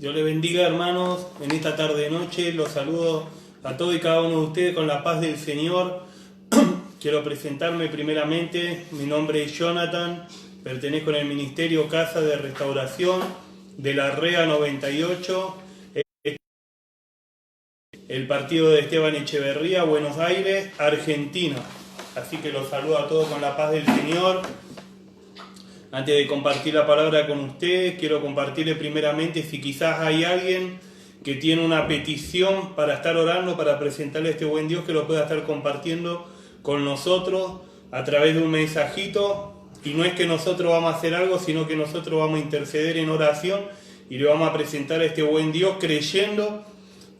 Dios les bendiga, hermanos, en esta tarde-noche. Los saludo a todos y cada uno de ustedes con la paz del Señor. Quiero presentarme primeramente. Mi nombre es Jonathan, pertenezco al Ministerio Casa de Restauración de la REA 98, el partido de Esteban Echeverría, Buenos Aires, Argentina. Así que los saludo a todos con la paz del Señor. Antes de compartir la palabra con ustedes, quiero compartirle primeramente si quizás hay alguien que tiene una petición para estar orando, para presentarle a este buen Dios, que lo pueda estar compartiendo con nosotros a través de un mensajito. Y no es que nosotros vamos a hacer algo, sino que nosotros vamos a interceder en oración y le vamos a presentar a este buen Dios creyendo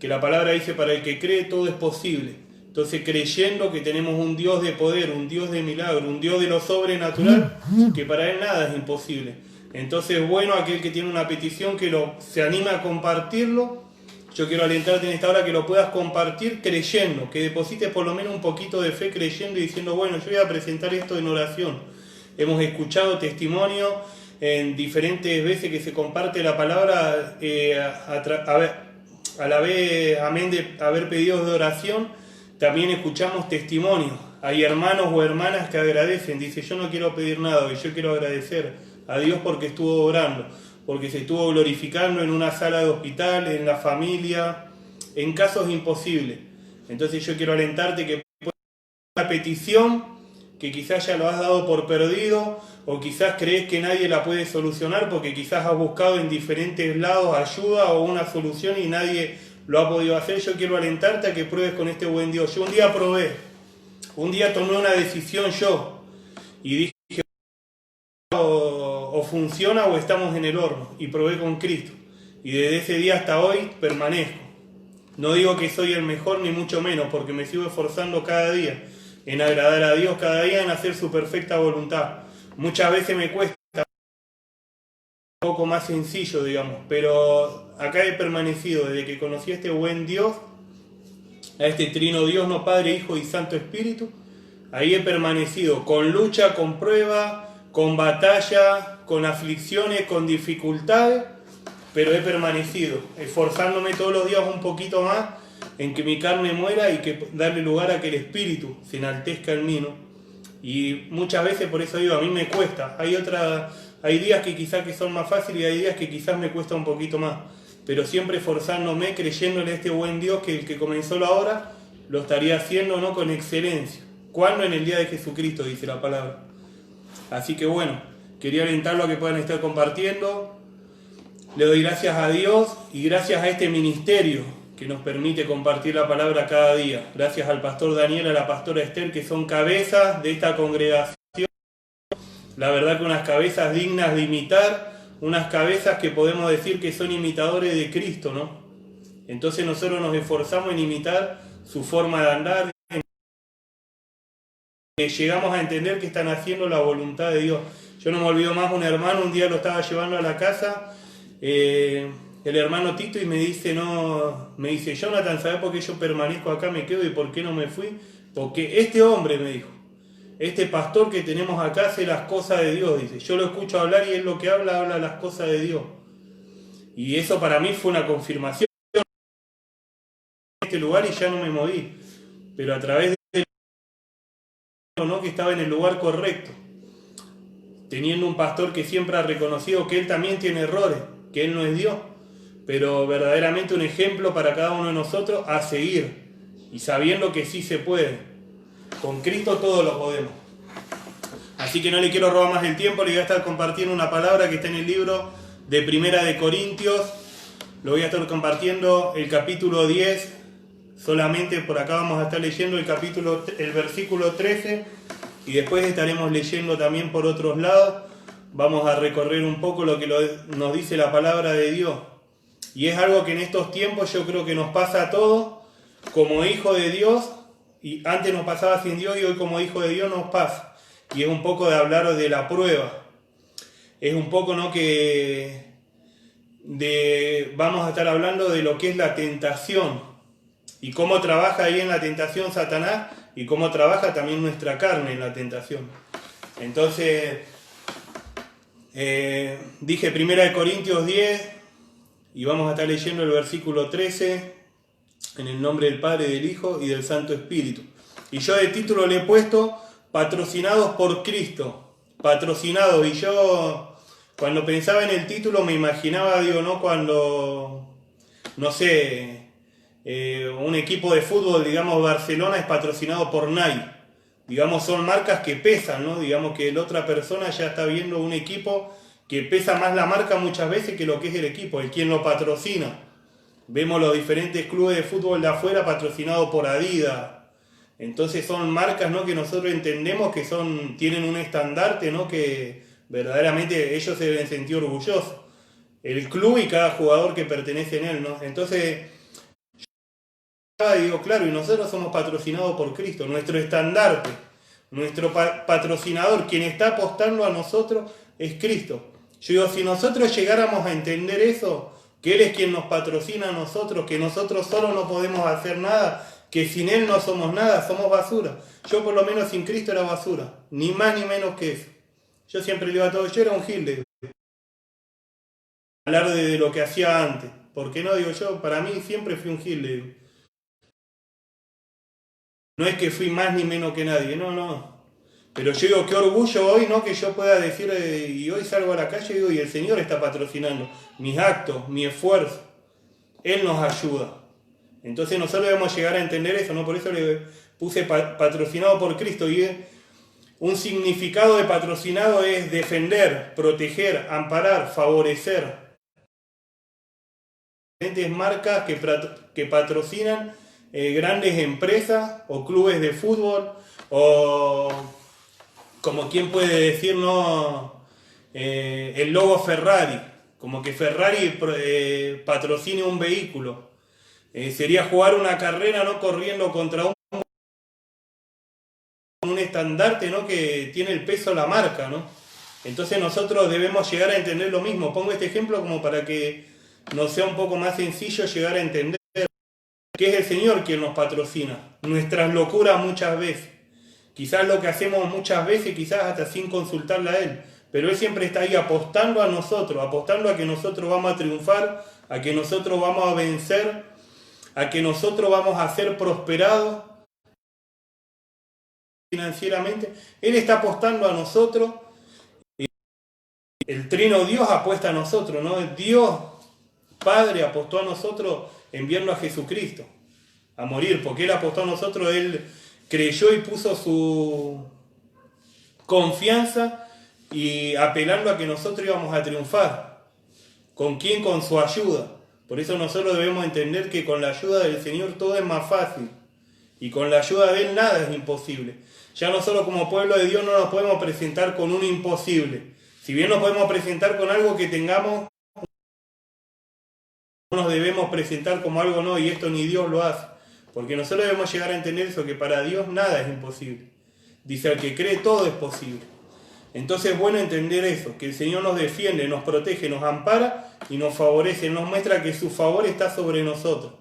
que la palabra dice: para el que cree todo es posible. Entonces, creyendo que tenemos un Dios de poder, un Dios de milagro, un Dios de lo sobrenatural, que para Él nada es imposible. Entonces, bueno, aquel que tiene una petición, que se anime a compartirlo. Yo quiero alentarte en esta hora que lo puedas compartir creyendo, que deposites por lo menos un poquito de fe creyendo y diciendo: bueno, yo voy a presentar esto en oración. Hemos escuchado testimonios en diferentes veces que se comparte la palabra, a la vez, amén, de haber pedidos de oración. También escuchamos testimonios. Hay hermanos o hermanas que agradecen. Dice: yo no quiero pedir nada hoy, yo quiero agradecer a Dios porque estuvo orando, porque se estuvo glorificando en una sala de hospital, en la familia, en casos imposibles. Entonces yo quiero alentarte que puedas hacer una petición que quizás ya lo has dado por perdido, o quizás crees que nadie la puede solucionar porque quizás has buscado en diferentes lados ayuda o una solución y nadie lo ha podido hacer. Yo quiero alentarte a que pruebes con este buen Dios. Yo un día probé, un día tomé una decisión yo y dije: o funciona o estamos en el horno, y probé con Cristo. Y desde ese día hasta hoy permanezco. No digo que soy el mejor ni mucho menos, porque me sigo esforzando cada día en agradar a Dios, cada día en hacer su perfecta voluntad. Muchas veces me cuesta un poco más sencillo, digamos, pero acá he permanecido desde que conocí a este buen Dios, a este trino Dios, no Padre, Hijo y Santo Espíritu. Ahí he permanecido con lucha, con prueba, con batalla, con aflicciones, con dificultades, pero he permanecido, esforzándome todos los días un poquito más en que mi carne muera y que darle lugar a que el Espíritu se enaltezca en mí, ¿no? Y muchas veces, por eso digo, a mí me cuesta. Hay días que quizás que son más fáciles y hay días que quizás me cuesta un poquito más, pero siempre esforzándome, creyéndole a este buen Dios que el que comenzó la obra lo estaría haciendo, ¿no?, con excelencia. ¿Cuándo? En el día de Jesucristo, dice la palabra. Así que bueno, quería alentarlo a que puedan estar compartiendo. Le doy gracias a Dios y gracias a este ministerio que nos permite compartir la palabra cada día. Gracias al pastor Daniel, a la pastora Esther, que son cabezas de esta congregación. La verdad que unas cabezas dignas de imitar, unas cabezas que podemos decir que son imitadores de Cristo, ¿no? Entonces nosotros nos esforzamos en imitar su forma de andar, que llegamos a entender que están haciendo la voluntad de Dios. Yo no me olvido más, un hermano un día lo estaba llevando a la casa, el hermano Tito, y me dice: Jonathan, ¿sabes por qué yo permanezco acá, me quedo y por qué no me fui? Porque este hombre, me dijo, este pastor que tenemos acá hace las cosas de Dios, dice. Yo lo escucho hablar y él lo que habla las cosas de Dios. Y eso para mí fue una confirmación en este lugar, y ya no me moví. Pero a través de ¿no?, que estaba en el lugar correcto, teniendo un pastor que siempre ha reconocido que él también tiene errores, que él no es Dios, pero verdaderamente un ejemplo para cada uno de nosotros a seguir, y sabiendo que sí se puede. Con Cristo todo lo podemos. Así que no le quiero robar más el tiempo, le voy a estar compartiendo una palabra que está en el libro de Primera de Corintios. Lo voy a estar compartiendo el capítulo 10. Solamente por acá vamos a estar leyendo el versículo 13, y después estaremos leyendo también por otros lados. Vamos a recorrer un poco lo que nos dice la palabra de Dios. Y es algo que en estos tiempos yo creo que nos pasa a todos como hijo de Dios, y antes nos pasaba sin Dios y hoy como hijo de Dios nos pasa. Y es un poco de hablar de la prueba. Es un poco, ¿no?, vamos a estar hablando de lo que es la tentación. Y cómo trabaja ahí en la tentación Satanás, y cómo trabaja también nuestra carne en la tentación. Entonces, dije 1 Corintios 10, y vamos a estar leyendo el versículo 13, en el nombre del Padre, del Hijo y del Santo Espíritu. Y yo de título le he puesto patrocinados por Cristo, patrocinados, y yo cuando pensaba en el título me imaginaba, digo, ¿no? Cuando, no sé, un equipo de fútbol, digamos Barcelona, es patrocinado por Nike. Digamos, son marcas que pesan, ¿no? Digamos que la otra persona ya está viendo un equipo que pesa más la marca muchas veces que lo que es el equipo, el quien lo patrocina. Vemos los diferentes clubes de fútbol de afuera patrocinados por Adidas. Entonces son marcas, ¿no?, que nosotros entendemos que tienen un estandarte, ¿no?, que verdaderamente ellos se deben sentir orgullosos. El club y cada jugador que pertenece en él, ¿no? Entonces, yo digo, claro, y nosotros somos patrocinados por Cristo, nuestro estandarte, nuestro patrocinador, quien está apostando a nosotros es Cristo. Yo digo, si nosotros llegáramos a entender eso, que Él es quien nos patrocina a nosotros, que nosotros solos no podemos hacer nada, que sin Él no somos nada, somos basura. Yo por lo menos sin Cristo era basura, ni más ni menos que eso. Yo siempre digo a todos, yo era un gil de hablar de lo que hacía antes. ¿Por qué no? Digo yo, para mí siempre fui un gil de... No es que fui más ni menos que nadie, no. Pero yo digo, qué orgullo hoy, ¿no?, que yo pueda decir, y hoy salgo a la calle y digo, y el Señor está patrocinando mis actos, mi esfuerzo. Él nos ayuda. Entonces nosotros debemos llegar a entender eso, ¿no? Por eso le puse patrocinado por Cristo. Y un significado de patrocinado es defender, proteger, amparar, favorecer. Diferentes marcas que patrocinan grandes empresas o clubes de fútbol, o como quien puede decir, ¿no?, el logo Ferrari, como que Ferrari patrocine un vehículo. Sería jugar una carrera, ¿no?, corriendo contra un estandarte, ¿no?, que tiene el peso de la marca, ¿no? Entonces nosotros debemos llegar a entender lo mismo. Pongo este ejemplo como para que nos sea un poco más sencillo llegar a entender que es el Señor quien nos patrocina. Nuestras locuras muchas veces. Quizás lo que hacemos muchas veces, quizás hasta sin consultarle a Él. Pero Él siempre está ahí apostando a nosotros, apostando a que nosotros vamos a triunfar, a que nosotros vamos a vencer, a que nosotros vamos a ser prosperados financieramente. Él está apostando a nosotros. El trino Dios apuesta a nosotros, ¿no? Dios Padre apostó a nosotros enviando a Jesucristo a morir, porque Él apostó a nosotros, Él creyó y puso su confianza y apelando a que nosotros íbamos a triunfar. ¿Con quién? Con su ayuda. Por eso nosotros debemos entender que con la ayuda del Señor todo es más fácil. Y con la ayuda de Él nada es imposible. Ya nosotros como pueblo de Dios no nos podemos presentar con un imposible. Si bien nos podemos presentar con algo que tengamos, no nos debemos presentar como algo no, y esto ni Dios lo hace. Porque nosotros debemos llegar a entender eso, que para Dios nada es imposible. Dice, al que cree todo es posible. Entonces es bueno entender eso, que el Señor nos defiende, nos protege, nos ampara y nos favorece, nos muestra que su favor está sobre nosotros.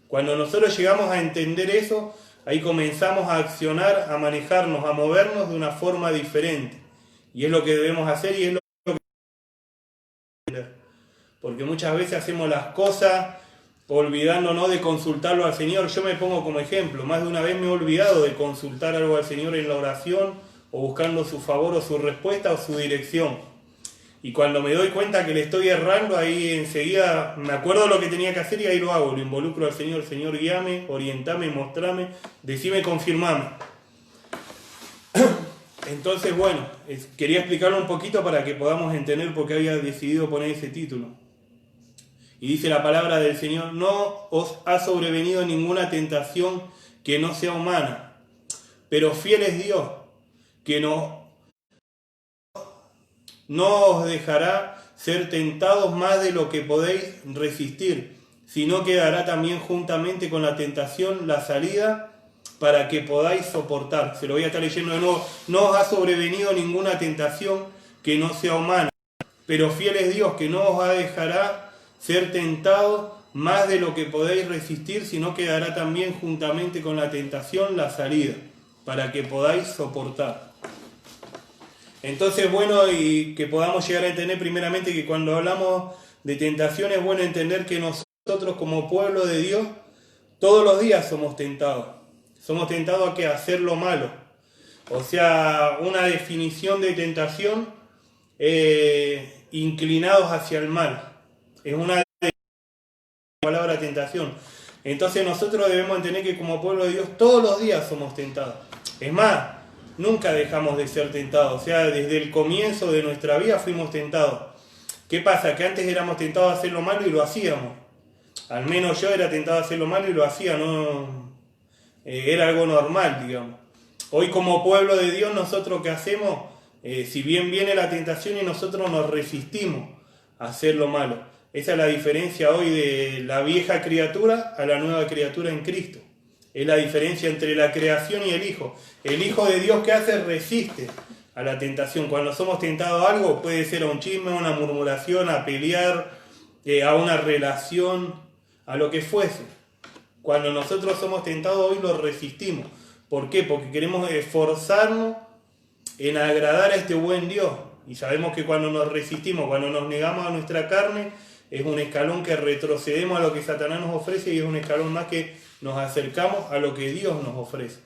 Cuando nosotros llegamos a entender eso, ahí comenzamos a accionar, a manejarnos, a movernos de una forma diferente. Y es lo que debemos hacer y es lo que debemos entender. Porque muchas veces hacemos las cosas olvidándonos de consultarlo al Señor. Yo me pongo como ejemplo, más de una vez me he olvidado de consultar algo al Señor en la oración, o buscando su favor o su respuesta o su dirección. Y cuando me doy cuenta que le estoy errando, ahí enseguida me acuerdo lo que tenía que hacer y ahí lo hago. Lo involucro al Señor. Señor, guíame, orientame, mostrame, decime, confirmame. Entonces, bueno, quería explicarlo un poquito para que podamos entender por qué había decidido poner ese título. Y dice la palabra del Señor, no os ha sobrevenido ninguna tentación que no sea humana, pero fiel es Dios, que no os dejará ser tentados más de lo que podéis resistir, sino que dará también juntamente con la tentación la salida para que podáis soportar. Se lo voy a estar leyendo de nuevo. No os ha sobrevenido ninguna tentación que no sea humana, pero fiel es Dios, que no os dejará ser tentados más de lo que podéis resistir, sino que dará también juntamente con la tentación la salida para que podáis soportar. Entonces, bueno, y que podamos llegar a entender primeramente que cuando hablamos de tentación, es bueno entender que nosotros como pueblo de Dios, todos los días somos tentados. Somos tentados a que hacer lo malo. O sea, una definición de tentación, inclinados hacia el mal. Es una palabra tentación. Entonces nosotros debemos entender que como pueblo de Dios todos los días somos tentados. Es más, nunca dejamos de ser tentados. O sea, desde el comienzo de nuestra vida fuimos tentados. ¿Qué pasa? Que antes éramos tentados a hacer lo malo y lo hacíamos. Al menos yo era tentado a hacer lo malo y lo hacía, no era algo normal, digamos. Hoy como pueblo de Dios, nosotros ¿qué hacemos? Si bien viene la tentación y nosotros nos resistimos a hacer lo malo. Esa es la diferencia hoy de la vieja criatura a la nueva criatura en Cristo. Es la diferencia entre la creación y el Hijo. El Hijo de Dios, ¿qué hace? Resiste a la tentación. Cuando somos tentados a algo, puede ser a un chisme, a una murmuración, a pelear, a una relación, a lo que fuese. Cuando nosotros somos tentados hoy, lo resistimos. ¿Por qué? Porque queremos esforzarnos en agradar a este buen Dios. Y sabemos que cuando nos resistimos, cuando nos negamos a nuestra carne, es un escalón que retrocedemos a lo que Satanás nos ofrece y es un escalón más que nos acercamos a lo que Dios nos ofrece.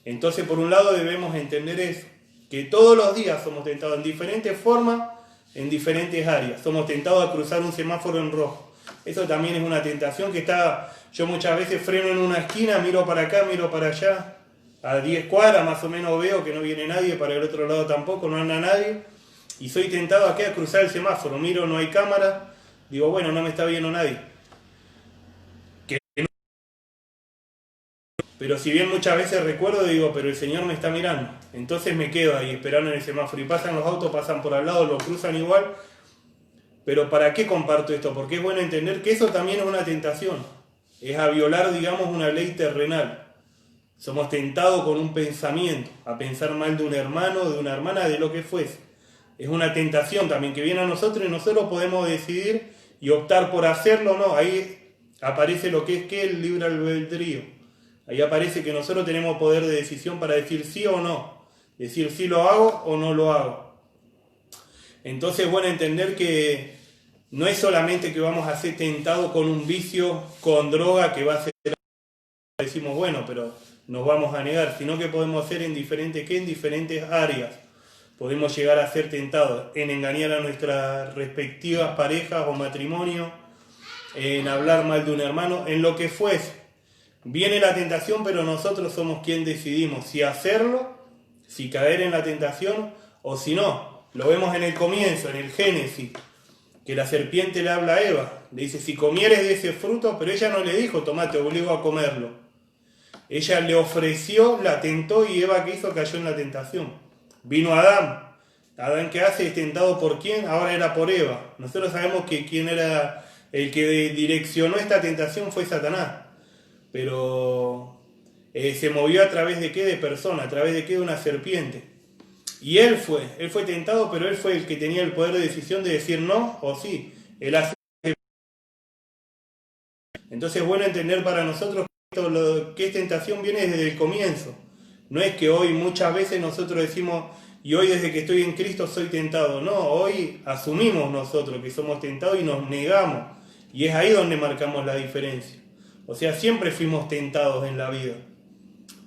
Entonces, por un lado, debemos entender eso, que todos los días somos tentados en diferentes formas, en diferentes áreas. Somos tentados a cruzar un semáforo en rojo. Eso también es una tentación que está... Yo muchas veces freno en una esquina, miro para acá, miro para allá. A 10 cuadras más o menos veo que no viene nadie, para el otro lado tampoco, no anda nadie. Y soy tentado aquí a cruzar el semáforo. Miro, no hay cámara. Digo, bueno, no me está viendo nadie. Pero si bien muchas veces recuerdo, digo, pero el Señor me está mirando. Entonces me quedo ahí esperando en el semáforo. Y pasan los autos, pasan por al lado, lo cruzan igual. Pero ¿para qué comparto esto? Porque es bueno entender que eso también es una tentación. Es a violar, digamos, una ley terrenal. Somos tentados con un pensamiento, a pensar mal de un hermano, de una hermana, de lo que fuese. Es una tentación también que viene a nosotros y nosotros podemos decidir y optar por hacerlo o no. Ahí aparece lo que es que el libre albedrío. Ahí aparece que nosotros tenemos poder de decisión para decir sí o no. Decir sí lo hago o no lo hago. Entonces, bueno, entender que no es solamente que vamos a ser tentados con un vicio, con droga, que va a ser... Decimos, bueno, pero nos vamos a negar, sino que podemos hacer en diferentes áreas. Podemos llegar a ser tentados en engañar a nuestras respectivas parejas o matrimonio, en hablar mal de un hermano, en lo que fuese. Viene la tentación, pero nosotros somos quien decidimos si hacerlo, si caer en la tentación o si no. Lo vemos en el comienzo, en el Génesis, que la serpiente le habla a Eva. Le dice, si comieres de ese fruto, pero ella no le dijo, tomá, te obligo a comerlo. Ella le ofreció, la tentó y Eva, ¿qué hizo? Cayó en la tentación. Vino Adán. Adán, ¿qué hace? ¿Es tentado por quién? Ahora era por Eva. Nosotros sabemos que quien era el que direccionó esta tentación fue Satanás. Pero se movió a través de qué? De persona, a través de qué? De una serpiente. Y él fue tentado, pero él fue el que tenía el poder de decisión de decir no o sí. Él hace... Entonces es bueno entender para nosotros que esta tentación viene desde el comienzo. No es que hoy muchas veces nosotros decimos, y hoy desde que estoy en Cristo soy tentado. No, hoy asumimos nosotros que somos tentados y nos negamos. Y es ahí donde marcamos la diferencia. O sea, siempre fuimos tentados en la vida.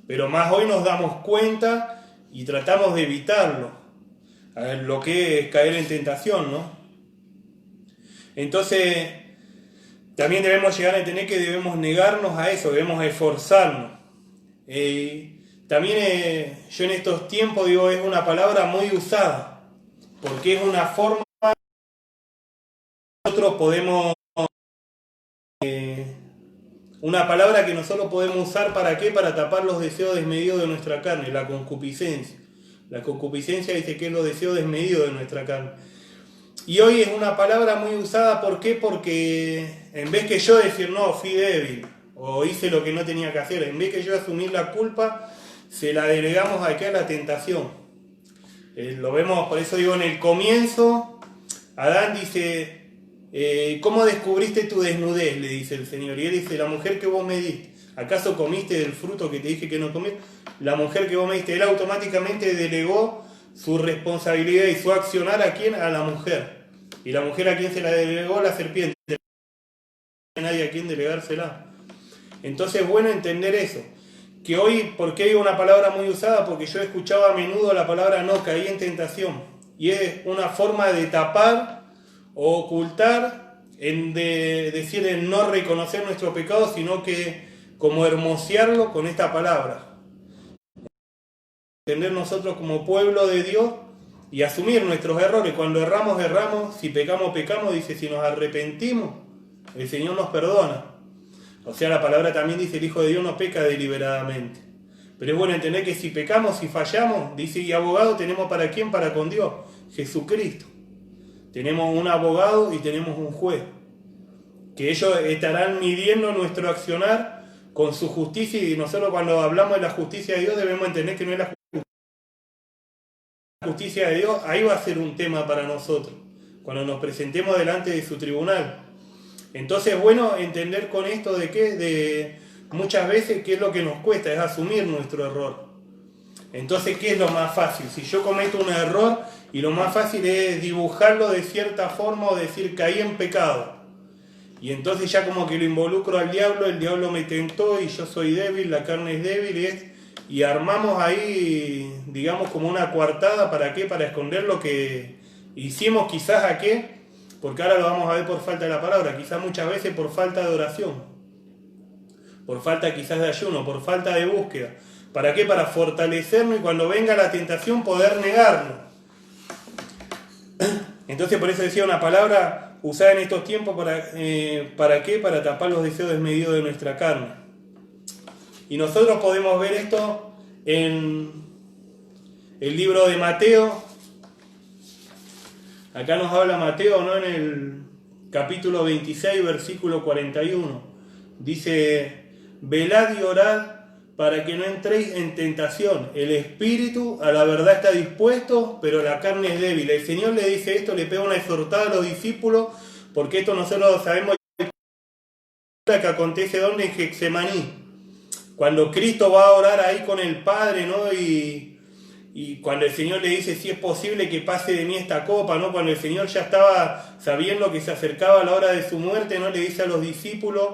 Pero más hoy nos damos cuenta y tratamos de evitarlo. A ver, lo que es caer en tentación, ¿no? Entonces, también debemos llegar a entender que debemos negarnos a eso, debemos esforzarnos. También yo en estos tiempos digo, es una palabra muy usada, porque es una forma que nosotros podemos... una palabra que nosotros podemos usar ¿para qué? Para tapar los deseos desmedidos de nuestra carne, la concupiscencia. La concupiscencia dice que es los deseos desmedidos de nuestra carne. Y hoy es una palabra muy usada, ¿por qué? Porque en vez que yo decir, no, fui débil, o hice lo que no tenía que hacer, en vez que yo asumir la culpa, se la delegamos aquí a la tentación. Lo vemos, por eso digo, en el comienzo, Adán dice... ¿cómo descubriste tu desnudez? Le dice el Señor. Y él dice, la mujer que vos me diste. ¿Acaso comiste del fruto que te dije que no comieras? La mujer que vos me diste. Él automáticamente delegó su responsabilidad y su accionar ¿a quién? A la mujer. Y la mujer a quien se la delegó, la serpiente. No hay nadie a quien delegársela. Entonces es bueno entender eso. Que hoy, ¿por qué hay una palabra muy usada? Porque yo he escuchado a menudo la palabra no, caí en tentación. Y es una forma de tapar o ocultar, de decir, en no reconocer nuestro pecado, sino que como hermosearlo con esta palabra. Entender nosotros como pueblo de Dios y asumir nuestros errores. Cuando erramos, erramos. Si pecamos, pecamos. Dice, si nos arrepentimos, el Señor nos perdona. O sea, la palabra también dice, el Hijo de Dios no peca deliberadamente. Pero es bueno entender que si pecamos, si fallamos, dice, y abogado tenemos para quién, para con Dios, Jesucristo. Tenemos un abogado y tenemos un juez. Que ellos estarán midiendo nuestro accionar con su justicia, y nosotros cuando hablamos de la justicia de Dios debemos entender que no es la justicia de Dios, ahí va a ser un tema para nosotros, cuando nos presentemos delante de su tribunal. Entonces, bueno, entender con esto de muchas veces qué es lo que nos cuesta, es asumir nuestro error. Entonces, ¿qué es lo más fácil? Si yo cometo un error, y lo más fácil es dibujarlo de cierta forma o decir caí en pecado. Y entonces ya como que lo involucro al diablo, el diablo me tentó y yo soy débil, la carne es débil, y armamos ahí, digamos, como una coartada. ¿Para qué? Para esconder lo que hicimos, quizás a qué, porque ahora lo vamos a ver por falta de la palabra, quizás muchas veces por falta de oración, por falta quizás de ayuno, por falta de búsqueda. ¿Para qué? Para fortalecernos y cuando venga la tentación poder negarnos. Entonces por eso decía una palabra usada en estos tiempos, ¿para qué? Para tapar los deseos desmedidos de nuestra carne. Y nosotros podemos ver esto en el libro de Mateo. Acá nos habla Mateo, ¿no? En el capítulo 26, versículo 41. Dice, velad y orad para que no entréis en tentación. El espíritu a la verdad está dispuesto, pero la carne es débil. El Señor le dice esto, le pega una exhortada a los discípulos, porque esto nosotros sabemos que acontece donde, en Getsemaní. Cuando Cristo va a orar ahí con el Padre, ¿no? Y cuando el Señor le dice, si es posible que pase de mí esta copa, ¿no? Cuando el Señor ya estaba sabiendo que se acercaba la hora de su muerte, ¿no? Le dice a los discípulos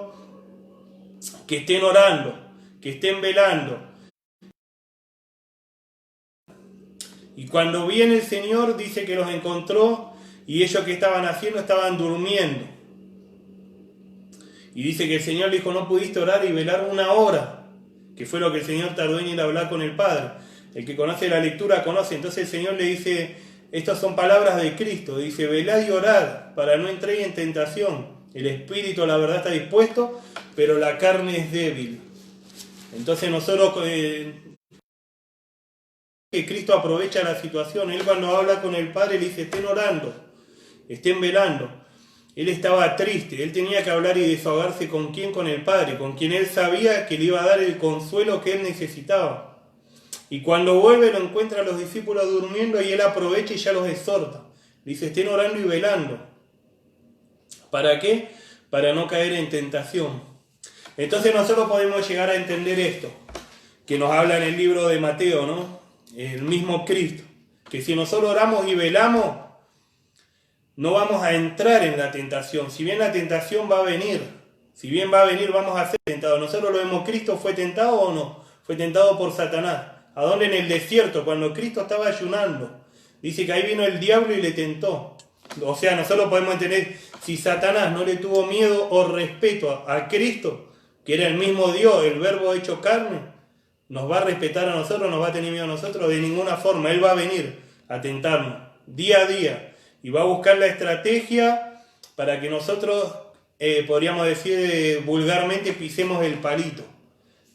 que estén orando, que estén velando. Y cuando viene el Señor, dice que los encontró y ellos que estaban haciendo estaban durmiendo. Y dice que el Señor le dijo, no pudiste orar y velar una hora, que fue lo que el Señor tardó en ir a hablar con el Padre. El que conoce la lectura conoce. Entonces el Señor le dice, estas son palabras de Cristo, dice, velad y orad para no entrar en tentación. El espíritu, la verdad, está dispuesto, pero la carne es débil. Entonces nosotros, que Cristo aprovecha la situación. Él cuando habla con el Padre le dice, estén orando, estén velando. Él estaba triste, él tenía que hablar y desahogarse con quién, con el Padre, con quien él sabía que le iba a dar el consuelo que él necesitaba. Y cuando vuelve lo encuentra a los discípulos durmiendo y él aprovecha y ya los exhorta. Dice, estén orando y velando. ¿Para qué? Para no caer en tentación. Entonces nosotros podemos llegar a entender esto, que nos habla en el libro de Mateo, ¿no? El mismo Cristo. Que si nosotros oramos y velamos, no vamos a entrar en la tentación. Si bien la tentación va a venir, vamos a ser tentados. Nosotros lo vemos, ¿Cristo fue tentado o no? Fue tentado por Satanás. ¿A dónde? En el desierto, cuando Cristo estaba ayunando. Dice que ahí vino el diablo y le tentó. O sea, nosotros podemos entender, si Satanás no le tuvo miedo o respeto a Cristo, que era el mismo Dios, el verbo hecho carne, nos va a respetar a nosotros, nos va a tener miedo a nosotros, de ninguna forma. Él va a venir a tentarnos día a día y va a buscar la estrategia para que nosotros, podríamos decir vulgarmente, pisemos el palito.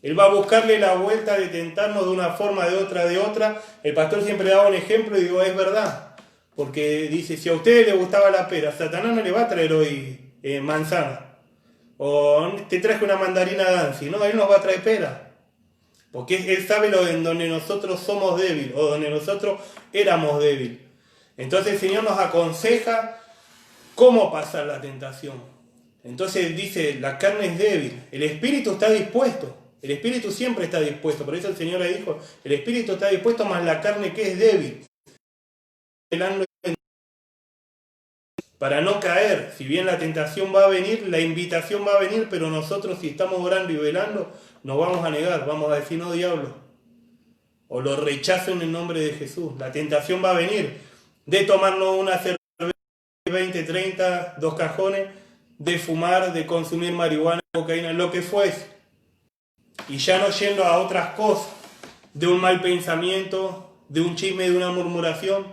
Él va a buscarle la vuelta de tentarnos de una forma, de otra. El pastor siempre daba un ejemplo y digo, es verdad. Porque dice, si a ustedes les gustaba la pera, Satanás no le va a traer hoy manzana. O te traje una mandarina Dancy. No, él nos va a traer pera. Porque él sabe en donde nosotros somos débiles, o donde nosotros éramos débiles. Entonces el Señor nos aconseja cómo pasar la tentación. Entonces dice, la carne es débil, el espíritu está dispuesto. El espíritu siempre está dispuesto, por eso el Señor le dijo, el espíritu está dispuesto, más la carne que es débil. para no caer. Si bien la tentación va a venir, la invitación va a venir, pero nosotros, si estamos orando y velando, nos vamos a negar, vamos a decir: no, diablo, o lo rechazo en el nombre de Jesús. La tentación va a venir de tomarnos una cerveza 20, 30, 2 cajones, de fumar, de consumir marihuana, cocaína, lo que fuese, y ya no yendo a otras cosas, de un mal pensamiento, de un chisme, de una murmuración,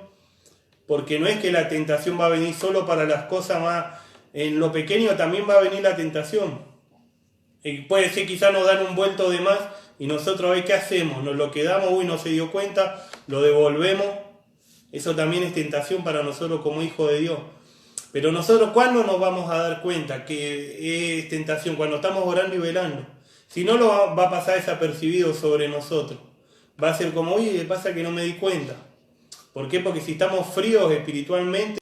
porque no es que la tentación va a venir solo para las cosas más, en lo pequeño también va a venir la tentación. Y puede ser quizás nos dan un vuelto de más y nosotros a ver qué hacemos, nos lo quedamos, uy, no se dio cuenta, lo devolvemos. Eso también es tentación para nosotros como hijos de Dios. Pero nosotros, ¿cuándo nos vamos a dar cuenta que es tentación? Cuando estamos orando y velando. Si no, lo va a pasar desapercibido sobre nosotros. Va a ser como: oye, pasa que no me di cuenta. ¿Por qué? Porque si estamos fríos espiritualmente,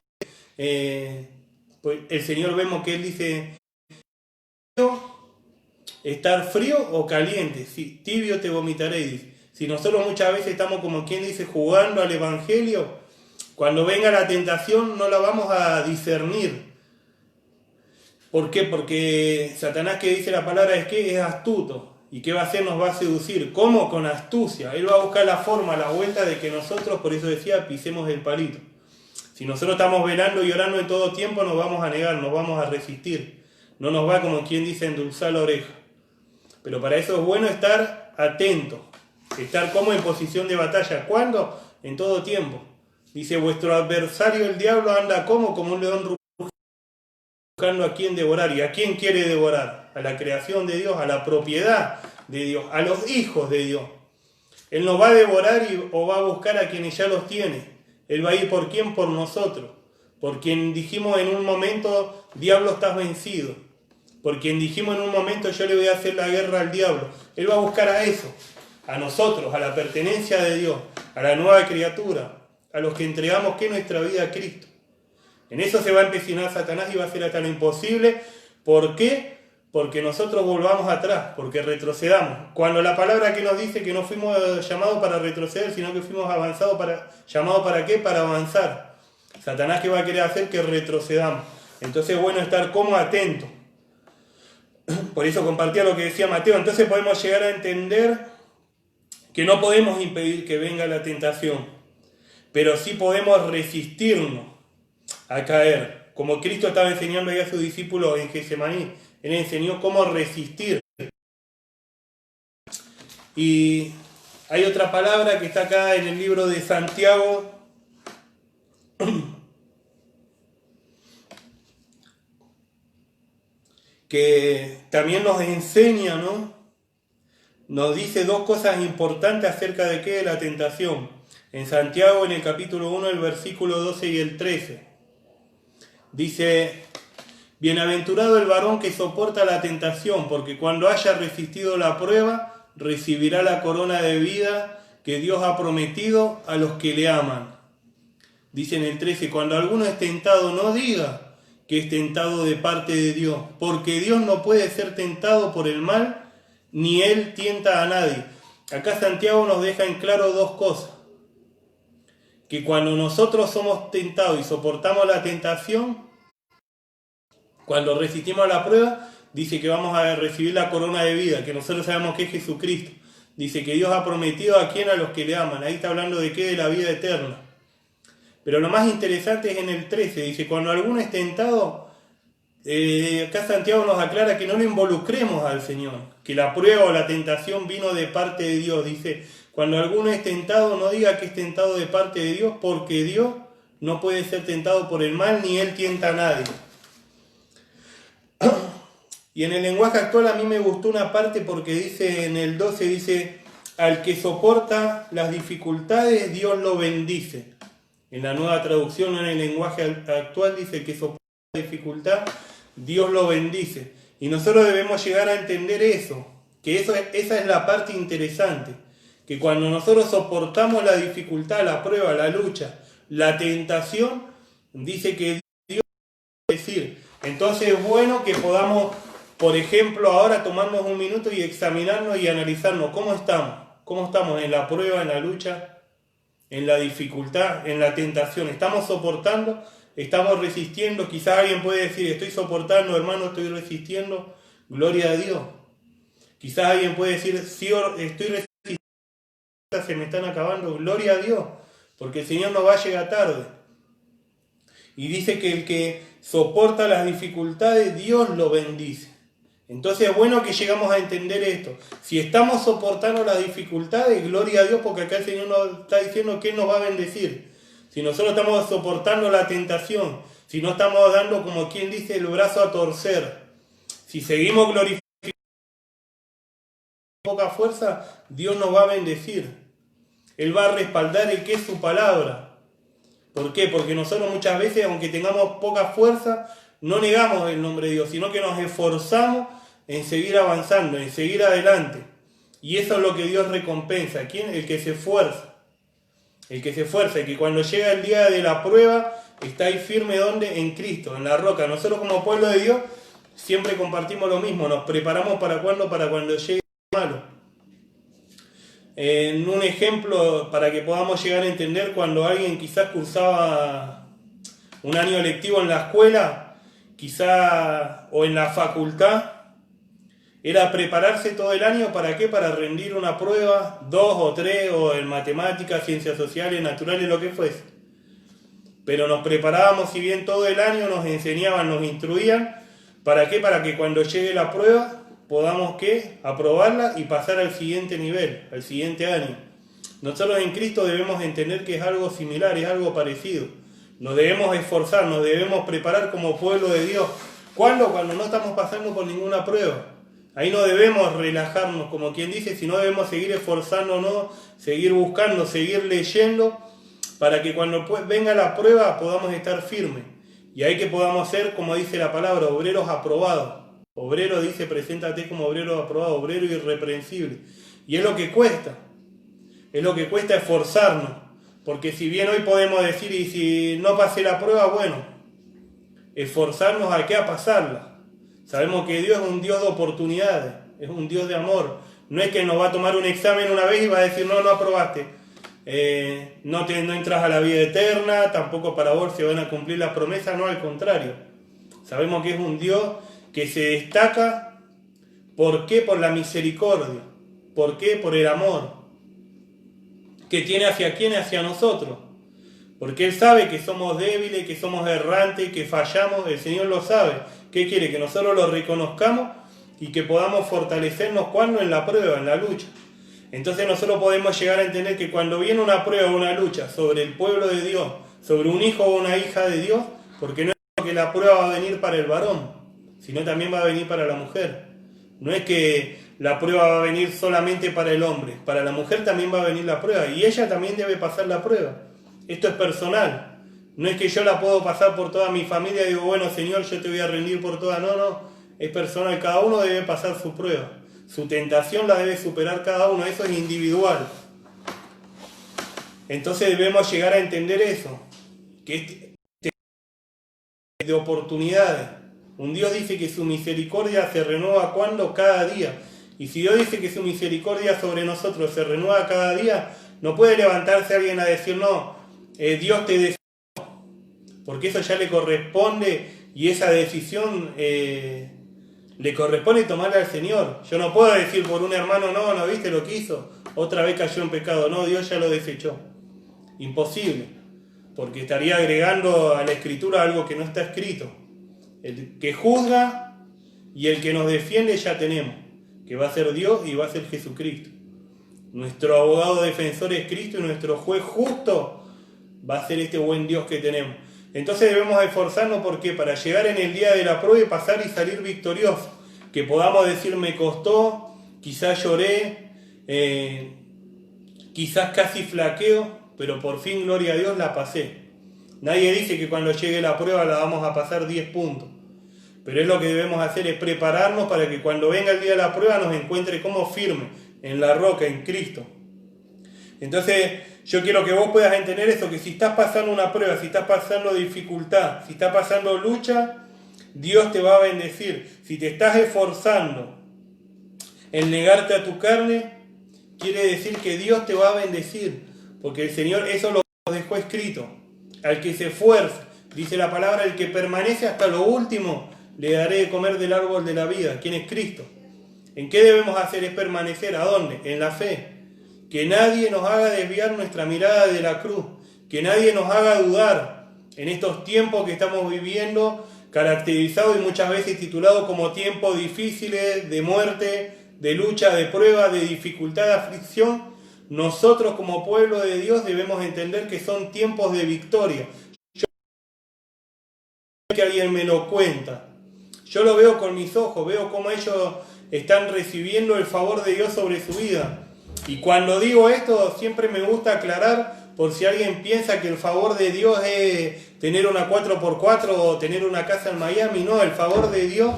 pues el Señor, vemos que Él dice: estar frío o caliente, si tibio te vomitaré, dice. Si nosotros muchas veces estamos, como quien dice, jugando al Evangelio, cuando venga la tentación no la vamos a discernir. ¿Por qué? Porque Satanás, que dice la palabra, es astuto. ¿Y qué va a hacer? Nos va a seducir. ¿Cómo? Con astucia. Él va a buscar la forma, la vuelta de que nosotros, por eso decía, pisemos el palito. Si nosotros estamos velando y orando en todo tiempo, nos vamos a negar, nos vamos a resistir. No nos va, como quien dice, endulzar la oreja. Pero para eso es bueno estar atento, estar como en posición de batalla. ¿Cuándo? En todo tiempo. Dice: vuestro adversario el diablo anda como un león buscando a quién devorar. ¿Y a quién quiere devorar? A la creación de Dios, a la propiedad de Dios, a los hijos de Dios. Él no va a devorar o va a buscar a quienes ya los tiene. Él va a ir por quién, por nosotros. Por quien dijimos en un momento: diablo, estás vencido. Por quien dijimos en un momento: yo le voy a hacer la guerra al diablo. Él va a buscar a eso, a nosotros, a la pertenencia de Dios, a la nueva criatura, a los que entregamos nuestra vida a Cristo. En eso se va a empecinar Satanás y va a hacer hasta lo imposible. ¿Por qué? Porque nosotros volvamos atrás, porque retrocedamos. Cuando la palabra que nos dice que no fuimos llamados para retroceder, sino que fuimos llamados ¿para qué? Para avanzar. Satanás, que va a querer hacer que retrocedamos. Entonces es bueno estar como atentos. Por eso compartía lo que decía Mateo. Entonces podemos llegar a entender que no podemos impedir que venga la tentación, pero sí podemos resistirnos a caer. Como Cristo estaba enseñando ahí a sus discípulos en Getsemaní, Él enseñó cómo resistir. Y hay otra palabra que está acá en el libro de Santiago, que también nos enseña, ¿no? Nos dice 2 cosas importantes acerca de qué, de la tentación. En Santiago, en el capítulo 1, el versículo 12 y el 13. Dice: bienaventurado el varón que soporta la tentación, porque cuando haya resistido la prueba, recibirá la corona de vida que Dios ha prometido a los que le aman. Dice en el 13: cuando alguno es tentado, no diga que es tentado de parte de Dios, porque Dios no puede ser tentado por el mal, ni Él tienta a nadie. Acá Santiago nos deja en claro 2 cosas. Que cuando nosotros somos tentados y soportamos la tentación, cuando resistimos la prueba, dice que vamos a recibir la corona de vida, que nosotros sabemos que es Jesucristo. Dice que Dios ha prometido a quién, a los que le aman. Ahí está hablando de qué, de la vida eterna. Pero lo más interesante es en el 13, dice: cuando alguno es tentado, acá Santiago nos aclara que no lo involucremos al Señor, que la prueba o la tentación vino de parte de Dios. Dice: cuando alguno es tentado, no diga que es tentado de parte de Dios, porque Dios no puede ser tentado por el mal, ni Él tienta a nadie. Y en el lenguaje actual a mí me gustó una parte, porque dice en el 12, dice: al que soporta las dificultades, Dios lo bendice. En la Nueva Traducción, en el lenguaje actual, dice que soporta la dificultad, Dios lo bendice. Y nosotros debemos llegar a entender eso, que esa es la parte interesante, que cuando nosotros soportamos la dificultad, la prueba, la lucha, la tentación, dice que Dios va a decir. Entonces es bueno que podamos, por ejemplo, ahora tomarnos un minuto y examinarnos y analizarnos cómo estamos en la prueba, en la lucha, en la dificultad, en la tentación. ¿Estamos soportando? estamos resistiendo. Quizás alguien puede decir, estoy soportando, hermano, estoy resistiendo. Gloria a Dios. Quizás alguien puede decir, sí, estoy resistiendo, se me están acabando. Gloria a Dios, porque el Señor no va a llegar tarde. Y dice que el que soporta las dificultades, Dios lo bendice. Entonces es bueno que llegamos a entender esto. Si estamos soportando las dificultades, gloria a Dios, porque acá el Señor nos está diciendo que Él nos va a bendecir. Si nosotros estamos soportando la tentación, si no estamos dando, como quien dice, el brazo a torcer, si seguimos glorificando con poca fuerza, Dios nos va a bendecir. Él va a respaldar el que es su palabra. ¿Por qué? Porque nosotros muchas veces, aunque tengamos poca fuerza, no negamos el nombre de Dios, sino que nos esforzamos en seguir avanzando, en seguir adelante. Y eso es lo que Dios recompensa. ¿Quién? El que se esfuerza. El que se esfuerza, y que cuando llega el día de la prueba, está ahí firme, ¿dónde? En Cristo, en la roca. Nosotros como pueblo de Dios siempre compartimos lo mismo. Nos preparamos ¿para cuándo? Para cuando llegue el malo. En un ejemplo, para que podamos llegar a entender, cuando alguien quizás cursaba un año lectivo en la escuela, quizá, o en la facultad, era prepararse todo el año, ¿para qué? Para rendir una prueba, 2 o 3, o en matemáticas, ciencias sociales, naturales, lo que fuese. Pero nos preparábamos, si bien todo el año nos enseñaban, nos instruían, ¿para qué? Para que cuando llegue la prueba podamos ¿qué? Aprobarla y pasar al siguiente nivel, al siguiente año. Nosotros en Cristo debemos entender que es algo similar, es algo parecido. Nos debemos esforzar, nos debemos preparar como pueblo de Dios. ¿Cuándo? Cuando no estamos pasando por ninguna prueba. Ahí no debemos relajarnos, como quien dice, sino debemos seguir esforzándonos, seguir buscando, seguir leyendo, para que cuando venga la prueba podamos estar firmes. Y ahí que podamos ser, como dice la palabra, obreros aprobados. Obrero dice, preséntate como obrero aprobado, obrero irreprensible. Y es lo que cuesta. Es lo que cuesta esforzarnos. Porque si bien hoy podemos decir, y si no pasé la prueba, bueno, esforzarnos a qué, a pasarla. Sabemos que Dios es un Dios de oportunidades, es un Dios de amor. No es que nos va a tomar un examen una vez y va a decir, no aprobaste. No entras a la vida eterna, tampoco para vos se van a cumplir las promesas, no, al contrario. Sabemos que es un Dios que se destaca, ¿por qué? Por la misericordia. ¿Por qué? Por el amor que tiene hacia quién, hacia nosotros. Porque Él sabe que somos débiles, que somos errantes, que fallamos, el Señor lo sabe. ¿Qué quiere? Que nosotros lo reconozcamos y que podamos fortalecernos cuando en la prueba, en la lucha. Entonces nosotros podemos llegar a entender que cuando viene una prueba o una lucha sobre el pueblo de Dios, sobre un hijo o una hija de Dios, porque no es que la prueba va a venir para el varón, sino también va a venir para la mujer. No es que la prueba va a venir solamente para el hombre, para la mujer también va a venir la prueba, y ella también debe pasar la prueba. Esto es personal. No es que yo la puedo pasar por toda mi familia y digo, bueno, Señor, yo te voy a rendir por toda. No, es personal. Cada uno debe pasar su prueba. Su tentación la debe superar cada uno. Eso es individual. Entonces debemos llegar a entender eso. Que es de oportunidades. Un Dios dice que su misericordia se renueva ¿cuándo? Cada día. Y si Dios dice que su misericordia sobre nosotros se renueva cada día, no puede levantarse alguien a decir, no, Dios te desea. Porque eso ya le corresponde y esa decisión le corresponde tomarla al Señor. Yo no puedo decir por un hermano, no viste lo que hizo, otra vez cayó en pecado. No, Dios ya lo desechó. Imposible, porque estaría agregando a la Escritura algo que no está escrito. El que juzga y el que nos defiende ya tenemos, que va a ser Dios y va a ser Jesucristo. Nuestro abogado defensor es Cristo y nuestro juez justo va a ser este buen Dios que tenemos. Entonces debemos esforzarnos, ¿por qué? Para llegar en el día de la prueba y pasar y salir victoriosos. Que podamos decir, me costó, quizás lloré, quizás casi flaqueo, pero por fin, gloria a Dios, la pasé. Nadie dice que cuando llegue la prueba la vamos a pasar 10 puntos. Pero es lo que debemos hacer, es prepararnos para que cuando venga el día de la prueba nos encuentre como firme, en la roca, en Cristo. Entonces, yo quiero que vos puedas entender eso, que si estás pasando una prueba, si estás pasando dificultad, si estás pasando lucha, Dios te va a bendecir. Si te estás esforzando en negarte a tu carne, quiere decir que Dios te va a bendecir, porque el Señor eso lo dejó escrito. Al que se esfuerza, Dice la palabra, el que permanece hasta lo último, le daré de comer del árbol de la vida. ¿Quién es Cristo? ¿En qué debemos hacer? Es permanecer. ¿A dónde? En la fe. Que nadie nos haga desviar nuestra mirada de la cruz. Que nadie nos haga dudar en estos tiempos que estamos viviendo, caracterizados y muchas veces titulados como tiempos difíciles, de muerte, de lucha, de prueba, de dificultad, de aflicción. Nosotros como pueblo de Dios debemos entender que son tiempos de victoria. Yo no sé que alguien me lo cuenta. Yo lo veo con mis ojos, veo cómo ellos están recibiendo el favor de Dios sobre su vida. Y cuando digo esto, siempre me gusta aclarar, por si alguien piensa que el favor de Dios es tener una 4x4 o tener una casa en Miami. No, el favor de Dios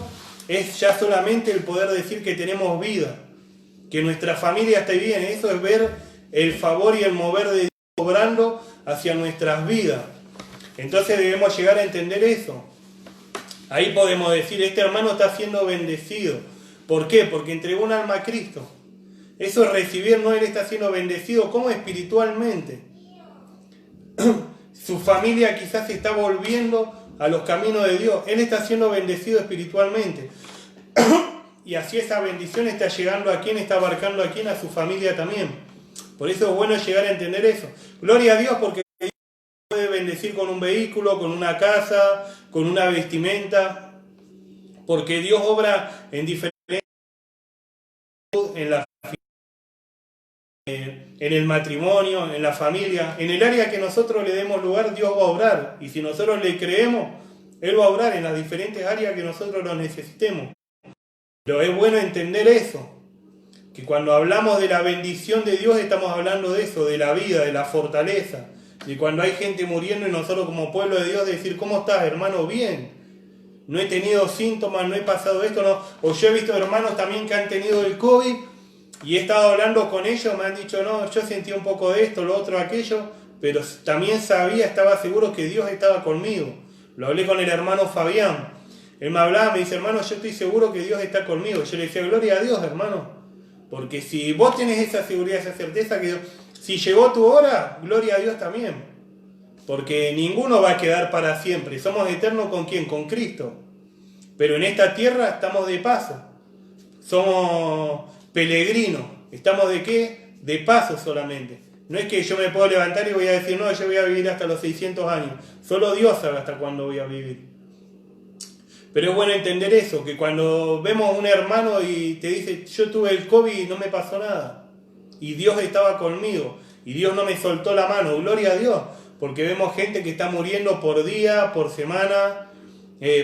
es ya solamente el poder decir que tenemos vida, que nuestra familia esté bien. Eso es ver el favor y el mover de Dios obrando hacia nuestras vidas. Entonces debemos llegar a entender eso. Ahí podemos decir, este hermano está siendo bendecido. ¿Por qué? Porque entregó un alma a Cristo. Eso es recibir, no, él está siendo bendecido. ¿Cómo? Espiritualmente. Su familia quizás se está volviendo a los caminos de Dios. Él está siendo bendecido espiritualmente. Y así esa bendición está llegando a quien, está abarcando a quien, a su familia también. Por eso es bueno llegar a entender eso. Gloria a Dios porque Dios puede bendecir con un vehículo, con una casa, con una vestimenta. Porque Dios obra en diferentes, en el matrimonio, en la familia, en el área que nosotros le demos lugar, Dios va a obrar. Y si nosotros le creemos, Él va a obrar en las diferentes áreas que nosotros lo necesitemos. Pero es bueno entender eso, que cuando hablamos de la bendición de Dios estamos hablando de eso, de la vida, de la fortaleza. Y cuando hay gente muriendo y nosotros como pueblo de Dios decir, ¿cómo estás, hermano? Bien. No he tenido síntomas, no he pasado esto, no. O yo he visto hermanos también que han tenido el COVID y he estado hablando con ellos, me han dicho, no, yo sentí un poco de esto, lo otro, aquello, pero también sabía, estaba seguro que Dios estaba conmigo. Lo hablé con el hermano Fabián. Él me hablaba, me dice, hermano, yo estoy seguro que Dios está conmigo. Yo le decía, gloria a Dios, hermano. Porque si vos tenés esa seguridad, esa certeza, que si llegó tu hora, gloria a Dios también. Porque ninguno va a quedar para siempre. Somos eternos ¿con quién? Con Cristo. Pero en esta tierra estamos de paso. Somos peregrinos. ¿Estamos de qué? De paso solamente. No es que yo me puedo levantar y voy a decir, no, yo voy a vivir hasta los 600 años. Solo Dios sabe hasta cuándo voy a vivir. Pero es bueno entender eso, que cuando vemos a un hermano y te dice, yo tuve el COVID y no me pasó nada. Y Dios estaba conmigo. Y Dios no me soltó la mano. Gloria a Dios. Porque vemos gente que está muriendo por día, por semana.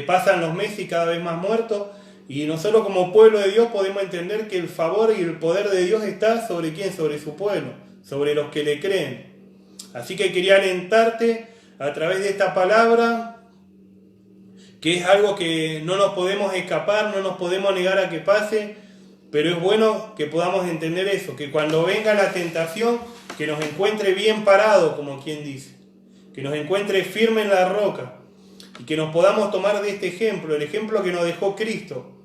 Pasan los meses y cada vez más muertos. Y nosotros como pueblo de Dios podemos entender que el favor y el poder de Dios está sobre quién, sobre su pueblo, sobre los que le creen. Así que quería alentarte a través de esta palabra, que es algo que no nos podemos escapar, no nos podemos negar a que pase, pero es bueno que podamos entender eso, que cuando venga la tentación, que nos encuentre bien parado, como quien dice, que nos encuentre firme en la roca, y que nos podamos tomar de este ejemplo, el ejemplo que nos dejó Cristo.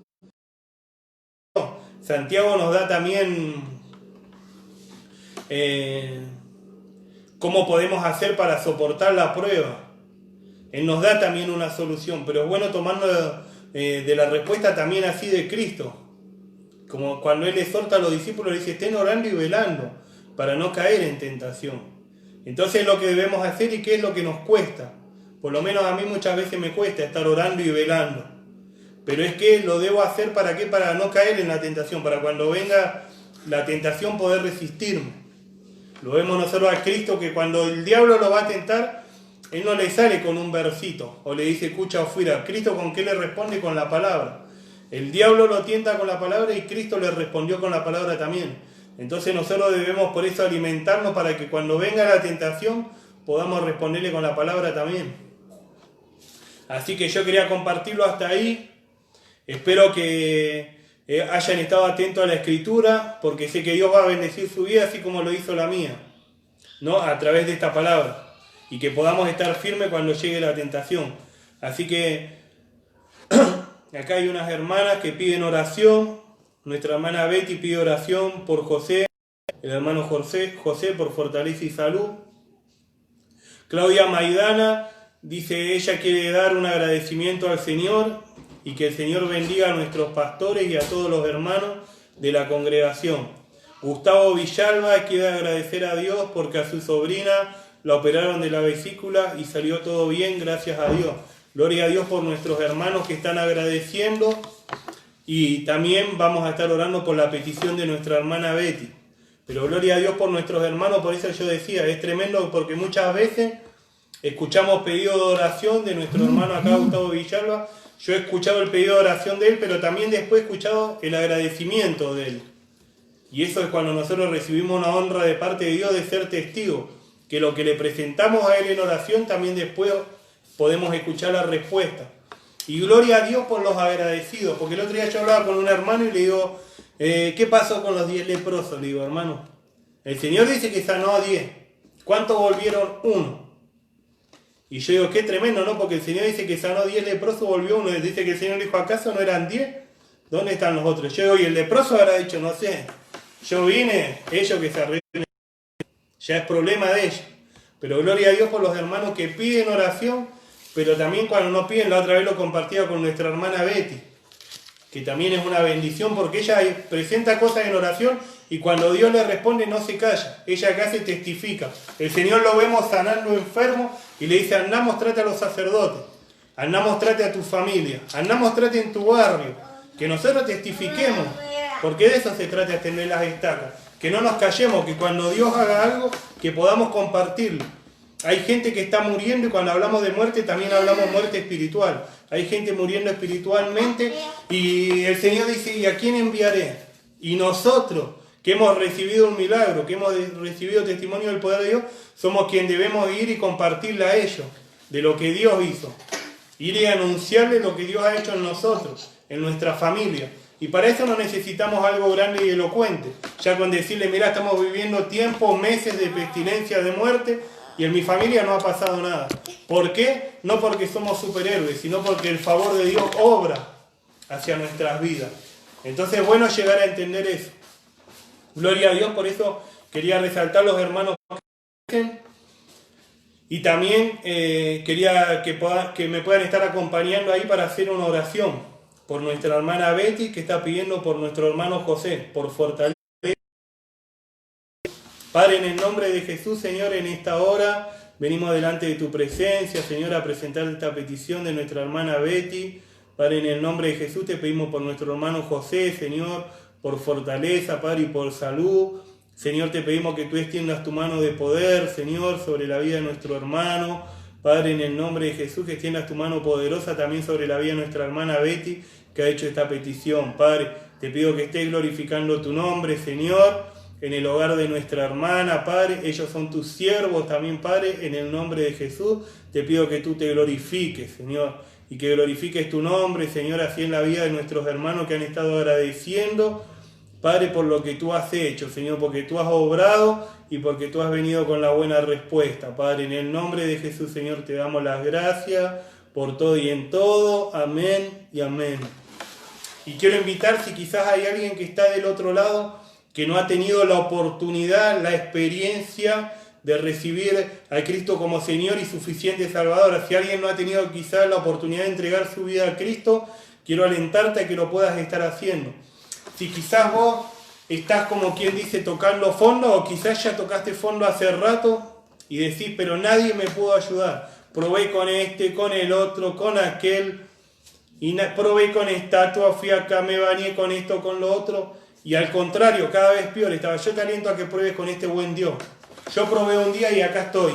Santiago nos da también cómo podemos hacer para soportar la prueba. Él nos da también una solución, pero es bueno tomarlo de la respuesta también así de Cristo. Como cuando Él exhorta a los discípulos, le dice, estén orando y velando para no caer en tentación. Entonces es lo que debemos hacer y qué es lo que nos cuesta. Por lo menos a mí muchas veces me cuesta estar orando y velando. Pero es que lo debo hacer ¿para qué? Para no caer en la tentación, para cuando venga la tentación poder resistirme. Lo vemos nosotros a Cristo que cuando el diablo lo va a tentar, Él no le sale con un versito o le dice escucha o fuera. Cristo ¿con qué le responde? Con la palabra. El diablo lo tienta con la palabra y Cristo le respondió con la palabra también. Entonces nosotros debemos por eso alimentarnos para que cuando venga la tentación podamos responderle con la palabra también. Así que yo quería compartirlo hasta ahí. Espero que hayan estado atentos a la escritura, porque sé que Dios va a bendecir su vida así como lo hizo la mía, ¿no? A través de esta palabra. Y que podamos estar firmes cuando llegue la tentación. Así que acá hay unas hermanas que piden oración. Nuestra hermana Betty pide oración por José. El hermano José por fortaleza y salud. Claudia Maidana dice, ella quiere dar un agradecimiento al Señor y que el Señor bendiga a nuestros pastores y a todos los hermanos de la congregación. Gustavo Villalba quiere agradecer a Dios porque a su sobrina la operaron de la vesícula y salió todo bien, gracias a Dios. Gloria a Dios por nuestros hermanos que están agradeciendo, y también vamos a estar orando por la petición de nuestra hermana Betty. Pero gloria a Dios por nuestros hermanos, por eso yo decía, es tremendo porque muchas veces escuchamos pedido de oración de nuestro hermano acá, Gustavo Villalba. Yo he escuchado el pedido de oración de él, pero también después he escuchado el agradecimiento de él. Y eso es cuando nosotros recibimos una honra de parte de Dios de ser testigos, que lo que le presentamos a él en oración también después podemos escuchar la respuesta. Y gloria a Dios por los agradecidos, porque el otro día yo hablaba con un hermano y le digo, ¿qué pasó con los 10 leprosos? Le digo, hermano, el Señor dice que sanó a 10. ¿Cuántos volvieron? 1. Y yo digo, qué tremendo, ¿no? Porque el Señor dice que sanó 10 leprosos, volvió 1. Dice que el Señor dijo, ¿acaso no eran 10? ¿Dónde están los otros? Yo digo, y el leproso habrá dicho, no sé, yo vine, ellos que se arreglen, ya es problema de ellos. Pero gloria a Dios por los hermanos que piden oración, pero también cuando no piden, la otra vez lo compartía con nuestra hermana Betty, que también es una bendición porque ella presenta cosas en oración y cuando Dios le responde no se calla, ella acá se testifica. El Señor lo vemos sanando enfermos y le dice, andá, mostrate a los sacerdotes, andá, mostrate a tu familia, andá, mostrate en tu barrio, que nosotros testifiquemos, porque de eso se trata, de extender las estacas, que no nos callemos, que cuando Dios haga algo, que podamos compartirlo. Hay gente que está muriendo y cuando hablamos de muerte también hablamos muerte espiritual. Hay gente muriendo espiritualmente y el Señor dice, ¿y a quién enviaré? Y nosotros, que hemos recibido un milagro, que hemos recibido testimonio del poder de Dios, somos quienes debemos ir y compartirle a ellos de lo que Dios hizo. Ir y anunciarle lo que Dios ha hecho en nosotros, en nuestra familia. Y para eso no necesitamos algo grande y elocuente. Ya con decirle, mira, estamos viviendo tiempos, meses de pestilencia, de muerte, y en mi familia no ha pasado nada. ¿Por qué? No porque somos superhéroes, sino porque el favor de Dios obra hacia nuestras vidas. Entonces es bueno llegar a entender eso. Gloria a Dios, por eso quería resaltar los hermanos y también quería que me puedan estar acompañando ahí para hacer una oración por nuestra hermana Betty, que está pidiendo por nuestro hermano José, por fortaleza. Padre, en el nombre de Jesús, Señor, en esta hora venimos delante de tu presencia, Señor, a presentar esta petición de nuestra hermana Betty. Padre, en el nombre de Jesús te pedimos por nuestro hermano José, Señor, por fortaleza, Padre, y por salud. Señor, te pedimos que tú extiendas tu mano de poder, Señor, sobre la vida de nuestro hermano. Padre, en el nombre de Jesús, que extiendas tu mano poderosa también sobre la vida de nuestra hermana Betty, que ha hecho esta petición. Padre, te pido que estés glorificando tu nombre, Señor, en el hogar de nuestra hermana, Padre. Ellos son tus siervos también, Padre, en el nombre de Jesús. Te pido que tú te glorifiques, Señor, y que glorifiques tu nombre, Señor, así en la vida de nuestros hermanos que han estado agradeciendo, Padre, por lo que tú has hecho, Señor, porque tú has obrado y porque tú has venido con la buena respuesta, Padre. En el nombre de Jesús, Señor, te damos las gracias por todo y en todo. Amén y amén. Y quiero invitar, si quizás hay alguien que está del otro lado, que no ha tenido la oportunidad, la experiencia de recibir a Cristo como Señor y suficiente Salvador. Si alguien no ha tenido quizás la oportunidad de entregar su vida a Cristo, quiero alentarte a que lo puedas estar haciendo. Si quizás vos estás como quien dice tocando fondo, o quizás ya tocaste fondo hace rato y decís, pero nadie me pudo ayudar. Probé con este, con el otro, con aquel, y probé con estatua, fui acá, me bañé con esto, con lo otro. Y al contrario, cada vez peor estaba. Yo te aliento a que pruebes con este buen Dios. Yo probé un día y acá estoy.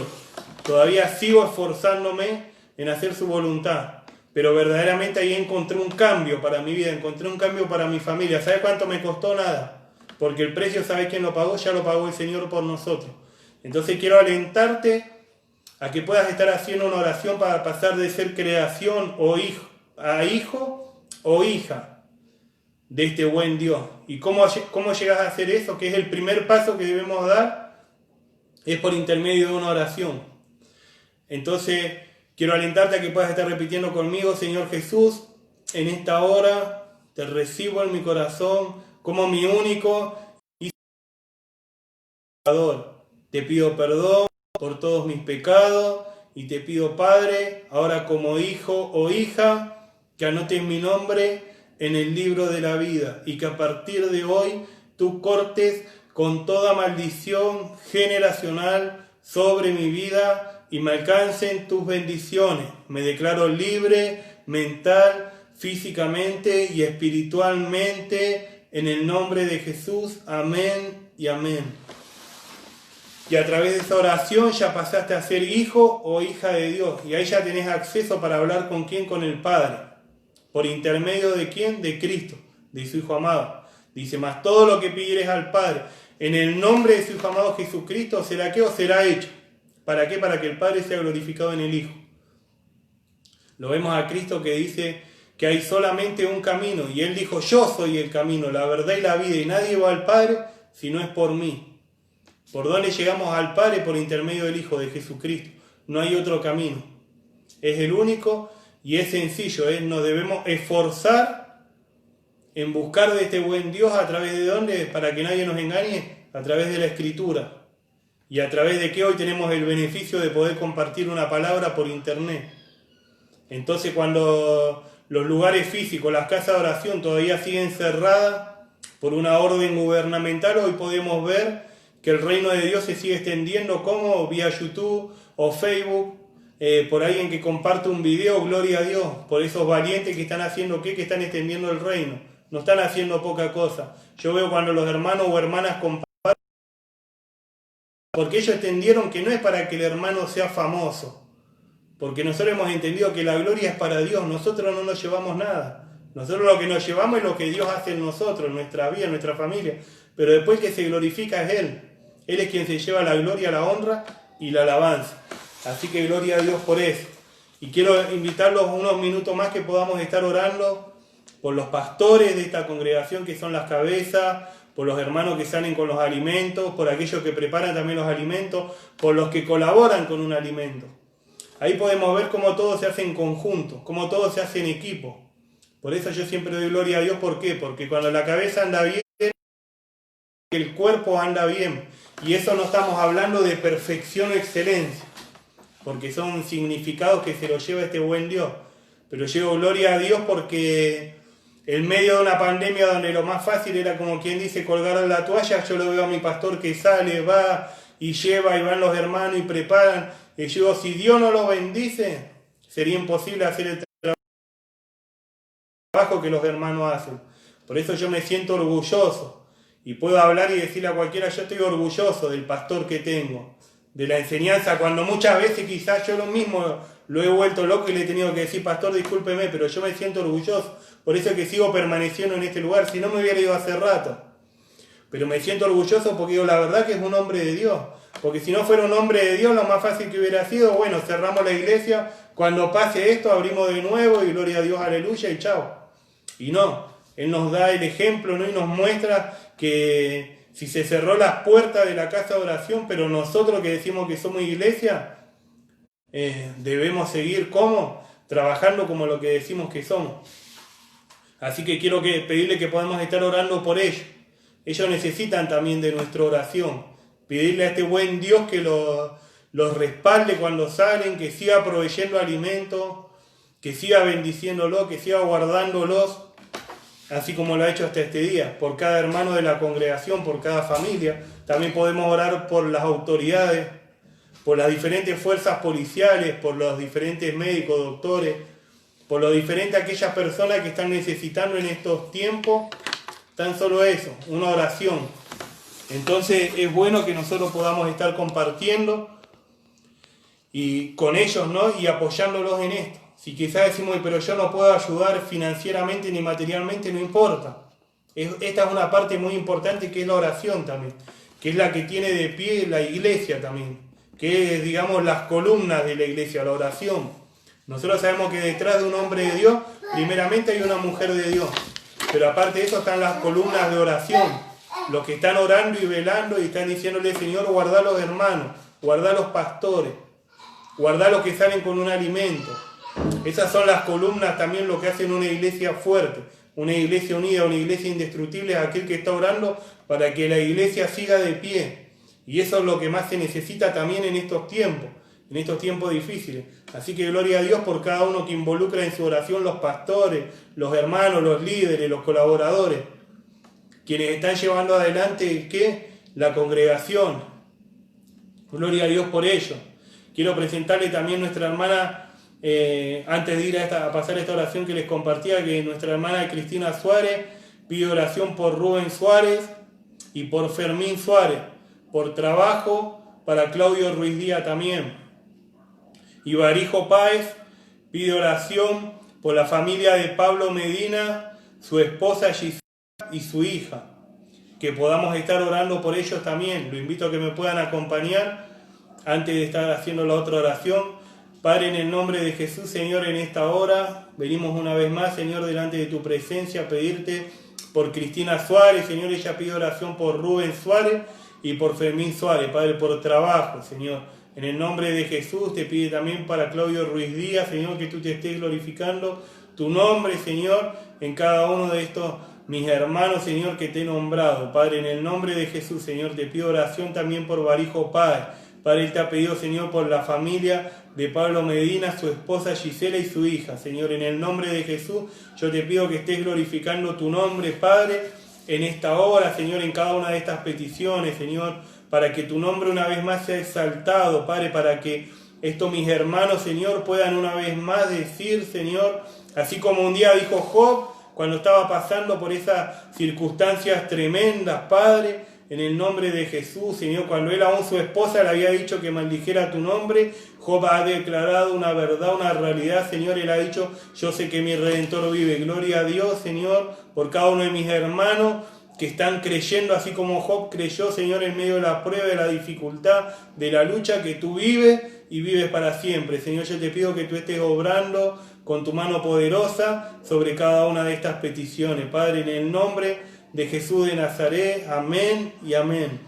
Todavía sigo esforzándome en hacer su voluntad. Pero verdaderamente ahí encontré un cambio para mi vida, encontré un cambio para mi familia. ¿Sabes cuánto me costó? Nada. Porque el precio, ¿sabes quién lo pagó? Ya lo pagó el Señor por nosotros. Entonces quiero alentarte a que puedas estar haciendo una oración para pasar de ser creación o hijo o hija de este buen Dios. ¿Y cómo llegas a hacer eso? Que es el primer paso que debemos dar, es por intermedio de una oración. Entonces, quiero alentarte a que puedas estar repitiendo conmigo: Señor Jesús, en esta hora te recibo en mi corazón como mi único y Salvador. Te pido perdón por todos mis pecados y te pido, Padre, ahora como hijo o hija, que anotes mi nombre en el libro de la vida y que a partir de hoy tú cortes con toda maldición generacional sobre mi vida y me alcancen tus bendiciones. Me declaro libre, mental, físicamente y espiritualmente, en el nombre de Jesús. Amén y amén. Y a través de esa oración ya pasaste a ser hijo o hija de Dios. Y ahí ya tenés acceso para hablar con quién, con el Padre. ¿Por intermedio de quién? De Cristo, de su Hijo amado. Dice, más todo lo que pidieres al Padre, en el nombre de su Hijo amado Jesucristo, ¿será qué o será hecho? ¿Para qué? Para que el Padre sea glorificado en el Hijo. Lo vemos a Cristo que dice que hay solamente un camino. Y Él dijo, yo soy el camino, la verdad y la vida. Y nadie va al Padre si no es por mí. ¿Por dónde llegamos al Padre? Por intermedio del Hijo, de Jesucristo. No hay otro camino. Es el único y es sencillo. Nos debemos esforzar en buscar de este buen Dios a través de dónde, para que nadie nos engañe, a través de la Escritura. Y a través de que hoy tenemos el beneficio de poder compartir una palabra por internet. Entonces cuando los lugares físicos, las casas de oración todavía siguen cerradas por una orden gubernamental, hoy podemos ver que el reino de Dios se sigue extendiendo, como vía YouTube o Facebook, por alguien que comparte un video, gloria a Dios, por esos valientes que están haciendo que están extendiendo el reino, no están haciendo poca cosa. Yo veo cuando los hermanos o hermanas comparten, porque ellos entendieron que no es para que el hermano sea famoso, porque nosotros hemos entendido que la gloria es para Dios, nosotros no nos llevamos nada. Nosotros lo que nos llevamos es lo que Dios hace en nosotros, en nuestra vida, en nuestra familia, pero después que se glorifica es Él. Él es quien se lleva la gloria, la honra y la alabanza. Así que gloria a Dios por eso. Y quiero invitarlos unos minutos más que podamos estar orando por los pastores de esta congregación que son las cabezas, por los hermanos que salen con los alimentos, por aquellos que preparan también los alimentos, por los que colaboran con un alimento. Ahí podemos ver cómo todo se hace en conjunto, cómo todo se hace en equipo. Por eso yo siempre doy gloria a Dios. ¿Por qué? Porque cuando la cabeza anda bien, el cuerpo anda bien. Y eso no estamos hablando de perfección o excelencia, porque son significados que se los lleva este buen Dios. Pero llevo gloria a Dios porque en medio de una pandemia donde lo más fácil era, como quien dice, colgar la toalla, yo lo veo a mi pastor que sale, va y lleva, y van los hermanos y preparan. Y yo digo, si Dios no los bendice, sería imposible hacer el trabajo que los hermanos hacen. Por eso yo me siento orgulloso. Y puedo hablar y decirle a cualquiera, yo estoy orgulloso del pastor que tengo, de la enseñanza, cuando muchas veces quizás yo lo mismo lo he vuelto loco y le he tenido que decir, pastor, discúlpeme, pero yo me siento orgulloso, por eso es que sigo permaneciendo en este lugar, si no me hubiera ido hace rato. Pero me siento orgulloso porque digo, la verdad que es un hombre de Dios, porque si no fuera un hombre de Dios, lo más fácil que hubiera sido, bueno, cerramos la iglesia, cuando pase esto abrimos de nuevo y gloria a Dios, aleluya y chao. Y no, Él nos da el ejemplo, ¿no? Y nos muestra que si se cerró las puertas de la casa de oración, pero nosotros que decimos que somos iglesia, debemos seguir ¿cómo? Trabajando como lo que decimos que somos. Así que quiero pedirle que podamos estar orando por ellos. Ellos necesitan también de nuestra oración. Pedirle a este buen Dios que los respalde cuando salen, que siga proveyendo alimentos, que siga bendiciéndolos, que siga guardándolos, así como lo ha hecho hasta este día, por cada hermano de la congregación, por cada familia. También podemos orar por las autoridades, por las diferentes fuerzas policiales, por los diferentes médicos, doctores, por lo diferente a aquellas personas que están necesitando en estos tiempos, tan solo eso, una oración. Entonces es bueno que nosotros podamos estar compartiendo y con ellos, ¿no? Y apoyándolos en esto. Si quizás decimos, pero yo no puedo ayudar financieramente ni materialmente, no importa. Esta es una parte muy importante que es la oración también, que es la que tiene de pie la iglesia también, que es, digamos, las columnas de la iglesia, la oración. Nosotros sabemos que detrás de un hombre de Dios, primeramente hay una mujer de Dios, pero aparte de eso están las columnas de oración, los que están orando y velando y están diciéndole, Señor, guarda a los hermanos, guarda a los pastores, guarda a los que salen con un alimento. Esas son las columnas también lo que hacen una iglesia fuerte, una iglesia unida, una iglesia indestructible, es aquel que está orando para que la iglesia siga de pie. Y eso es lo que más se necesita también en estos tiempos, en estos tiempos difíciles. Así que gloria a Dios por cada uno que involucra en su oración los pastores, los hermanos, los líderes, los colaboradores, quienes están llevando adelante ¿qué? La congregación. Gloria a Dios por ello. Quiero presentarle también nuestra hermana, antes de ir a pasar esta oración que les compartía, que nuestra hermana Cristina Suárez pide oración por Rubén Suárez y por Fermín Suárez, por trabajo, para Claudio Ruiz Díaz también. Y Barijo Páez pide oración por la familia de Pablo Medina, su esposa Gisela y su hija. Que podamos estar orando por ellos también. Lo invito a que me puedan acompañar antes de estar haciendo la otra oración. Padre, en el nombre de Jesús, Señor, en esta hora venimos una vez más, Señor, delante de tu presencia a pedirte por Cristina Suárez, Señor. Ella pide oración por Rubén Suárez y por Fermín Suárez, Padre, por trabajo, Señor. En el nombre de Jesús te pide también para Claudio Ruiz Díaz, Señor, que tú te estés glorificando tu nombre, Señor, en cada uno de estos mis hermanos, Señor, que te he nombrado. Padre, en el nombre de Jesús, Señor, te pido oración también por Barijo Páez. Padre, Él te ha pedido, Señor, por la familia de Pablo Medina, su esposa Gisela y su hija. Señor, en el nombre de Jesús, yo te pido que estés glorificando tu nombre, Padre, en esta hora, Señor, en cada una de estas peticiones, Señor, para que tu nombre una vez más sea exaltado, Padre, para que estos mis hermanos, Señor, puedan una vez más decir, Señor, así como un día dijo Job, cuando estaba pasando por esas circunstancias tremendas, Padre, en el nombre de Jesús, Señor, cuando él aún su esposa le había dicho que maldijera tu nombre, Job ha declarado una verdad, una realidad, Señor, él ha dicho, yo sé que mi Redentor vive. Gloria a Dios, Señor, por cada uno de mis hermanos que están creyendo, así como Job creyó, Señor, en medio de la prueba, de la dificultad, de la lucha, que tú vives y vives para siempre. Señor, yo te pido que tú estés obrando con tu mano poderosa sobre cada una de estas peticiones. Padre, en el nombre de Jesús de Nazaret, amén y amén.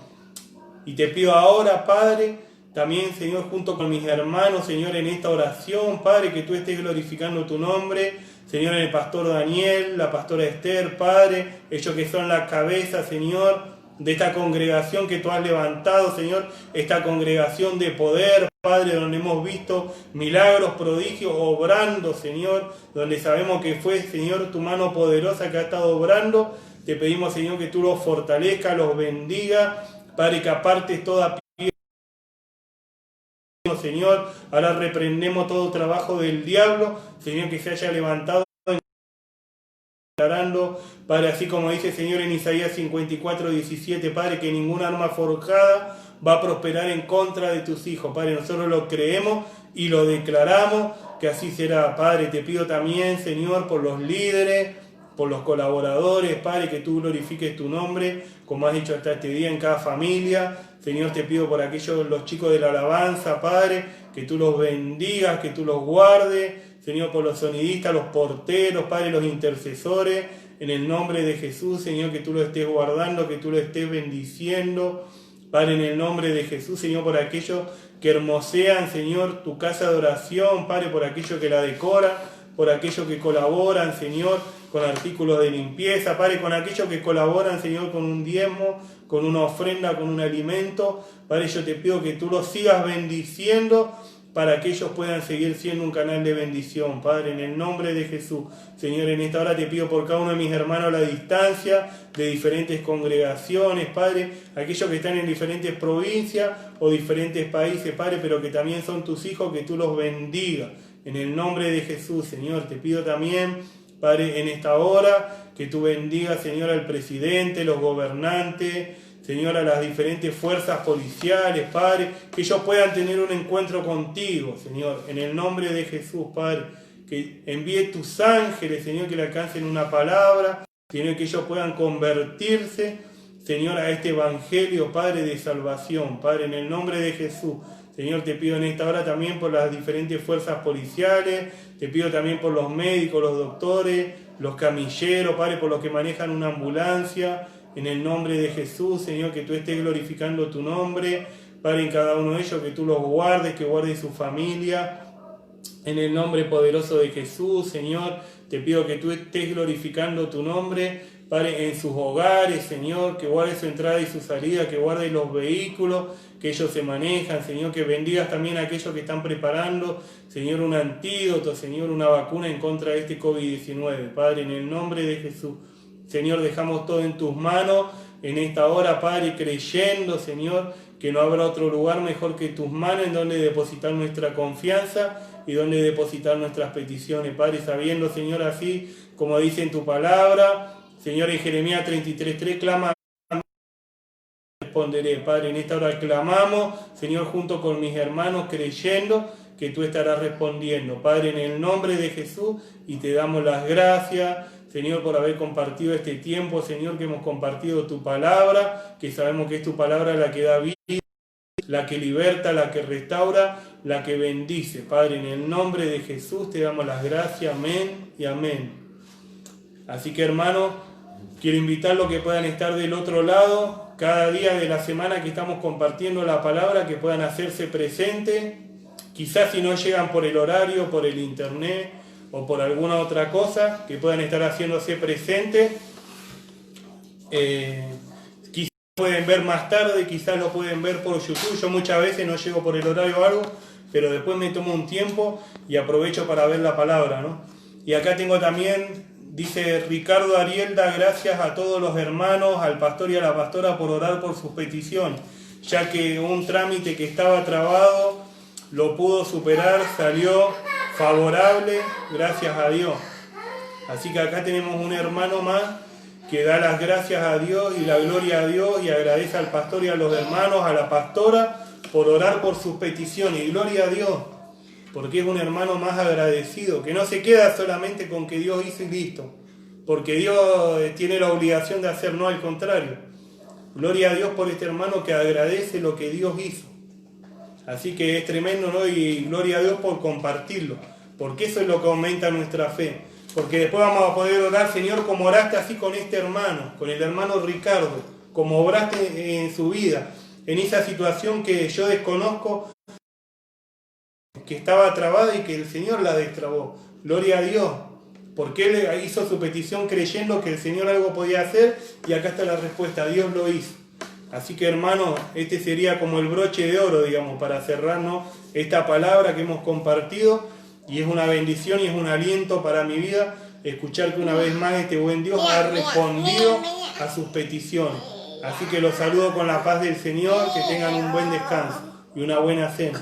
Y te pido ahora, Padre, también, Señor, junto con mis hermanos, Señor, en esta oración, Padre, que tú estés glorificando tu nombre, Señor, en el pastor Daniel, la pastora Esther, Padre, ellos que son la cabeza, Señor, de esta congregación que tú has levantado, Señor, esta congregación de poder, Padre, donde hemos visto milagros, prodigios, obrando, Señor, donde sabemos que fue, Señor, tu mano poderosa que ha estado obrando. Te pedimos, Señor, que tú los fortalezcas, los bendiga, Padre, que apartes toda piedra, Señor. Ahora reprendemos todo trabajo del diablo, Señor, que se haya levantado, Padre, así como dice, Señor, en Isaías 54:17, Padre, que ninguna arma forjada va a prosperar en contra de tus hijos. Padre, nosotros lo creemos y lo declaramos, que así será. Padre, te pido también, Señor, por los líderes, por los colaboradores, Padre, que tú glorifiques tu nombre, como has dicho hasta este día en cada familia. Señor, te pido por aquellos, los chicos de la alabanza, Padre, que tú los bendigas, que tú los guardes. Señor, por los sonidistas, los porteros, Padre, los intercesores, en el nombre de Jesús, Señor, que tú lo estés guardando, que tú lo estés bendiciendo. Padre, en el nombre de Jesús, Señor, por aquellos que hermosean, Señor, tu casa de oración, Padre, por aquellos que la decoran, por aquellos que colaboran, Señor, con artículos de limpieza, Padre, con aquellos que colaboran, Señor, con un diezmo, con una ofrenda, con un alimento. Padre, yo te pido que tú los sigas bendiciendo para que ellos puedan seguir siendo un canal de bendición, Padre, en el nombre de Jesús. Señor, en esta hora te pido por cada uno de mis hermanos a la distancia, de diferentes congregaciones, Padre, aquellos que están en diferentes provincias o diferentes países, Padre, pero que también son tus hijos, que tú los bendigas. En el nombre de Jesús, Señor, te pido también, Padre, en esta hora, que tú bendigas, Señor, al presidente, los gobernantes, Señor, a las diferentes fuerzas policiales, Padre, que ellos puedan tener un encuentro contigo, Señor, en el nombre de Jesús, Padre, que envíe tus ángeles, Señor, que le alcancen una palabra, Señor, que ellos puedan convertirse, Señor, a este evangelio, Padre, de salvación, Padre, en el nombre de Jesús. Señor, te pido en esta hora también por las diferentes fuerzas policiales, te pido también por los médicos, los doctores, los camilleros, Padre, por los que manejan una ambulancia, en el nombre de Jesús, Señor, que tú estés glorificando tu nombre, Padre, en cada uno de ellos, que tú los guardes, que guardes su familia, en el nombre poderoso de Jesús, Señor, te pido que tú estés glorificando tu nombre, Padre, en sus hogares, Señor, que guarde su entrada y su salida, que guarde los vehículos que ellos se manejan, Señor, que bendigas también a aquellos que están preparando, Señor, un antídoto, Señor, una vacuna en contra de este COVID-19. Padre, en el nombre de Jesús, Señor, dejamos todo en tus manos en esta hora, Padre, creyendo, Señor, que no habrá otro lugar mejor que tus manos en donde depositar nuestra confianza y donde depositar nuestras peticiones, Padre, sabiendo, Señor, así como dice en tu palabra, Señor, en Jeremías 33:3, clama, responderé. Padre, en esta hora clamamos, Señor, junto con mis hermanos, creyendo que tú estarás respondiendo. Padre, en el nombre de Jesús, y te damos las gracias, Señor, por haber compartido este tiempo, Señor, que hemos compartido tu palabra, que sabemos que es tu palabra la que da vida, la que liberta, la que restaura, la que bendice. Padre, en el nombre de Jesús te damos las gracias, amén y amén. Así que, hermanos, quiero invitarlos que puedan estar del otro lado, cada día de la semana que estamos compartiendo la palabra, que puedan hacerse presentes, quizás si no llegan por el horario, por el internet o por alguna otra cosa, que puedan estar haciéndose presentes. Quizás pueden ver más tarde, quizás lo pueden ver por YouTube. Yo muchas veces no llego por el horario o algo, pero después me tomo un tiempo y aprovecho para ver la palabra, ¿no? Y acá tengo también, dice Ricardo Ariel, da gracias a todos los hermanos, al pastor y a la pastora por orar por sus peticiones, ya que un trámite que estaba trabado lo pudo superar, salió favorable, gracias a Dios. Así que acá tenemos un hermano más que da las gracias a Dios y la gloria a Dios y agradece al pastor y a los hermanos, a la pastora, por orar por sus peticiones. Y gloria a Dios, porque es un hermano más agradecido, que no se queda solamente con que Dios hizo y listo, porque Dios tiene la obligación de hacer, no al contrario. Gloria a Dios por este hermano que agradece lo que Dios hizo. Así que es tremendo, ¿no? Y gloria a Dios por compartirlo, porque eso es lo que aumenta nuestra fe. Porque después vamos a poder orar, Señor, como oraste así con este hermano, con el hermano Ricardo, como obraste en su vida, en esa situación que yo desconozco, que estaba trabada y que el Señor la destrabó. Gloria a Dios, porque él hizo su petición creyendo que el Señor algo podía hacer, y acá está la respuesta, Dios lo hizo. Así que, hermano, este sería como el broche de oro, digamos, para cerrarnos esta palabra que hemos compartido, y es una bendición y es un aliento para mi vida escuchar que una vez más este buen Dios ha respondido a sus peticiones. Así que los saludo con la paz del Señor, que tengan un buen descanso y una buena cena.